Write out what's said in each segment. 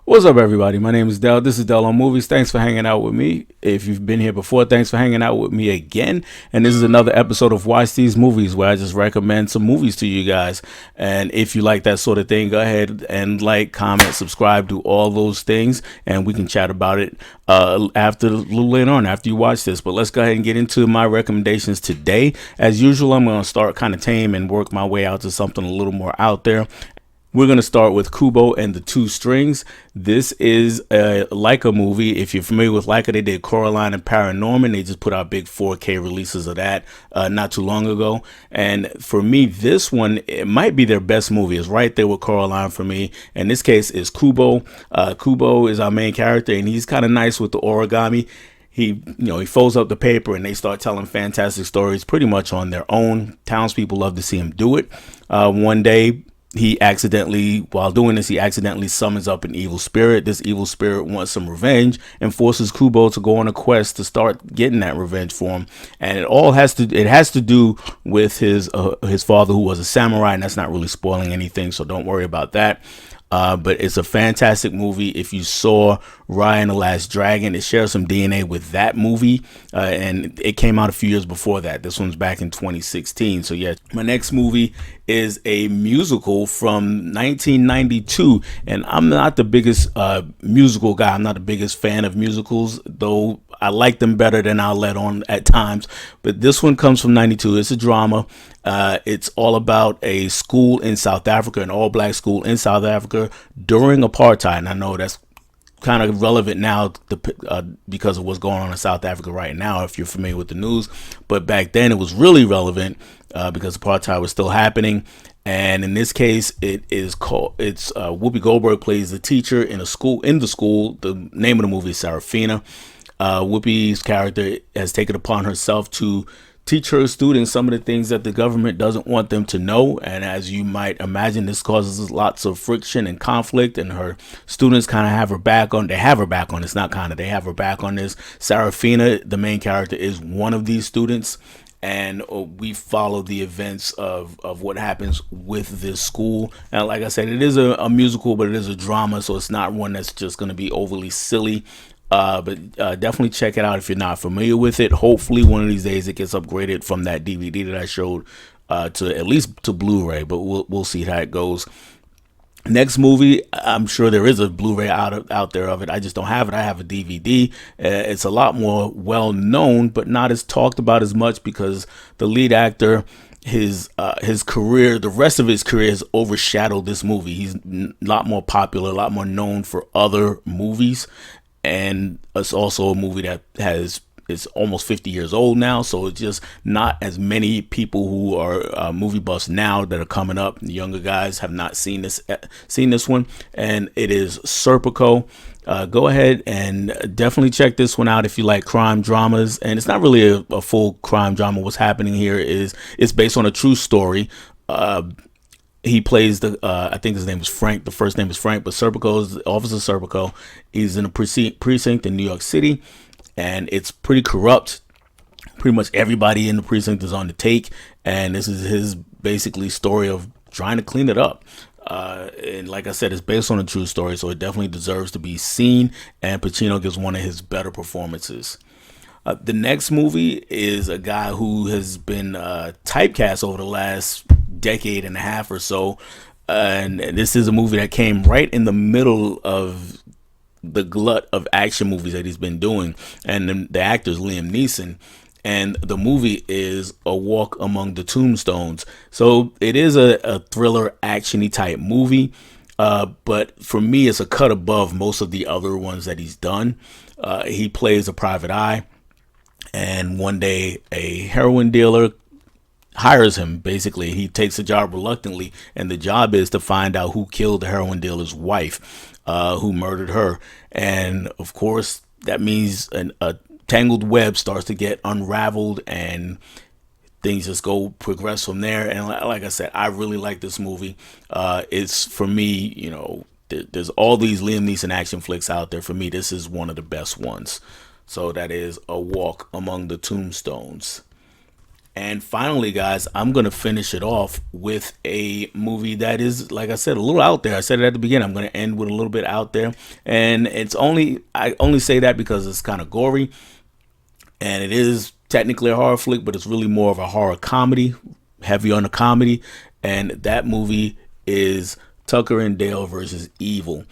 What's up, everybody? My name is Dell. This is Dell on Movies. Thanks for hanging out with me. If you've been here before, thanks for hanging out with me again. And this is another episode of Watch These Movies, where I just recommend some movies to you guys. And if you like that sort of thing, go ahead and like, comment, subscribe, do all those things, and we can chat about it after a little later on after you watch this. But let's go ahead and get into my recommendations today. As usual, I'm going to start kind of tame and work my way out to something a little more out there. We're going to start with Kubo and the Two Strings. This is a Leica movie. If you're familiar with Leica, they did Coraline and Paranorman. They just put out big 4K releases of that not too long ago. And for me, this one, it might be their best movie. It's right there with Coraline for me. In this case, is Kubo. Kubo is our main character, and he's kind of nice with the origami. He folds up the paper and they start telling fantastic stories pretty much on their own. Townspeople love to see him do it. One day, while doing this, he accidentally summons up an evil spirit. This evil spirit wants some revenge and forces Kubo to go on a quest to start getting that revenge for him. And it has to do with his father, who was a samurai, and that's not really spoiling anything, so don't worry about that. But it's a fantastic movie. If you saw Raya and the Last Dragon, it shares some DNA with that movie, and it came out a few years before that. This one's back in 2016. So yeah, my next movie is a musical from 1992, and I'm not the biggest musical guy. I'm not the biggest fan of musicals, though I like them better than I'll let on at times. But this one comes from 92. It's a drama. It's all about a school in South Africa, an all-black school in South Africa during apartheid. And I know that's kind of relevant now because of what's going on in South Africa right now, if you're familiar with the news. But back then it was really relevant because apartheid was still happening. And in this case, Whoopi Goldberg plays the teacher in the school. The name of the movie is Sarafina. Whoopi's character has taken upon herself to teach her students some of the things that the government doesn't want them to know. And as you might imagine, this causes lots of friction and conflict, and her students kind of have her back on. They have her back on this, not kind of. They have her back on this. Sarafina, the main character, is one of these students. And we follow the events of what happens with this school. And like I said, it is a musical, but it is a drama, so it's not one that's just going to be overly silly. But definitely check it out if you're not familiar with it. Hopefully one of these days it gets upgraded from that DVD that I showed to at least to Blu-ray, but we'll see how it goes. Next movie, I'm sure there is a Blu-ray out there of it. I just don't have it. I have a DVD. It's a lot more well known, but not as talked about as much because the lead actor, his career, the rest of his career has overshadowed this movie. He's a lot more popular, a lot more known for other movies. And it's also a movie that it's almost 50 years old now, so it's just not as many people who are movie buffs now that are coming up. The younger guys have not seen this one, and it is Serpico. Go ahead and definitely check this one out if you like crime dramas. And it's not really a full crime drama. What's happening here is it's based on a true story. He plays I think his name is Frank. The first name is Frank, but Serpico is Officer Serpico. He's in a precinct in New York City, and it's pretty corrupt. Pretty much everybody in the precinct is on the take, and this is his basically story of trying to clean it up. And like I said, it's based on a true story, so it definitely deserves to be seen, and Pacino gives one of his better performances. The next movie is a guy who has been typecast over the last decade and a half or so, and this is a movie that came right in the middle of the glut of action movies that he's been doing, and the actor is Liam Neeson, and the movie is A Walk Among the Tombstones. So it is a thriller actiony type movie, but for me it's a cut above most of the other ones that he's done. He plays a private eye, and one day a heroin dealer hires him. Basically, he takes the job reluctantly, and the job is to find out who killed the heroin dealer's wife, who murdered her. And of course, that means a tangled web starts to get unraveled, and things just progress from there. And like I said, I really like this movie. It's, for me, there's all these Liam Neeson action flicks out there. For me, this is one of the best ones. So that is A Walk Among the Tombstones. And finally, guys, I'm going to finish it off with a movie that is, like I said, a little out there. I said it at the beginning. I'm going to end with a little bit out there. And I only say that because it's kind of gory. And it is technically a horror flick, but it's really more of a horror comedy, heavy on the comedy. And that movie is Tucker and Dale versus Evil.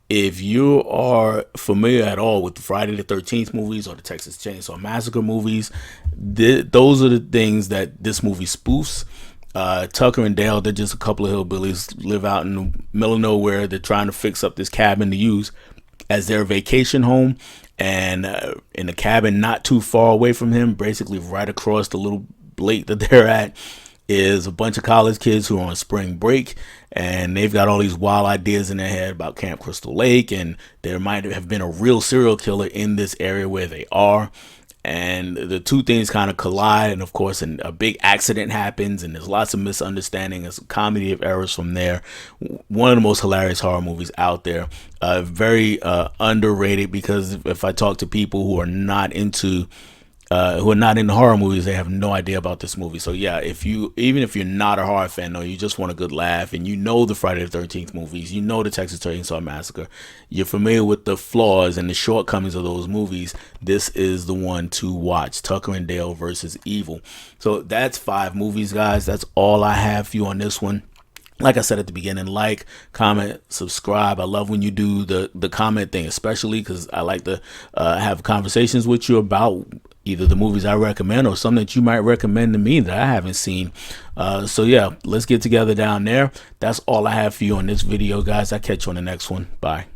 If you are familiar at all with the Friday the 13th movies or the Texas Chainsaw Massacre movies, those are the things that this movie spoofs. Tucker and Dale, they're just a couple of hillbillies, live out in the middle of nowhere. They're trying to fix up this cabin to use as their vacation home. And in a cabin not too far away from him, basically right across the little lake that they're at, is a bunch of college kids who are on spring break, and they've got all these wild ideas in their head about Camp Crystal Lake, and there might have been a real serial killer in this area where they are. And the two things kind of collide, and of course a big accident happens, and there's lots of misunderstanding. It's a comedy of errors from there. One of the most hilarious horror movies out there. Very underrated, because if I talk to people who are not into horror movies, they have no idea about this movie. So yeah, even if you're not a horror fan, or you just want a good laugh, and you know the Friday the 13th movies, you know the Texas Chainsaw Massacre, you're familiar with the flaws and the shortcomings of those movies, this is the one to watch. Tucker and Dale versus Evil. So that's 5 movies, guys. That's all I have for you on this one. Like I said at the beginning, like, comment, subscribe. I love when you do the comment thing, especially because I like to have conversations with you about either the movies I recommend or something that you might recommend to me that I haven't seen. So yeah, let's get together down there. That's all I have for you on this video, guys. I'll catch you on the next one. Bye.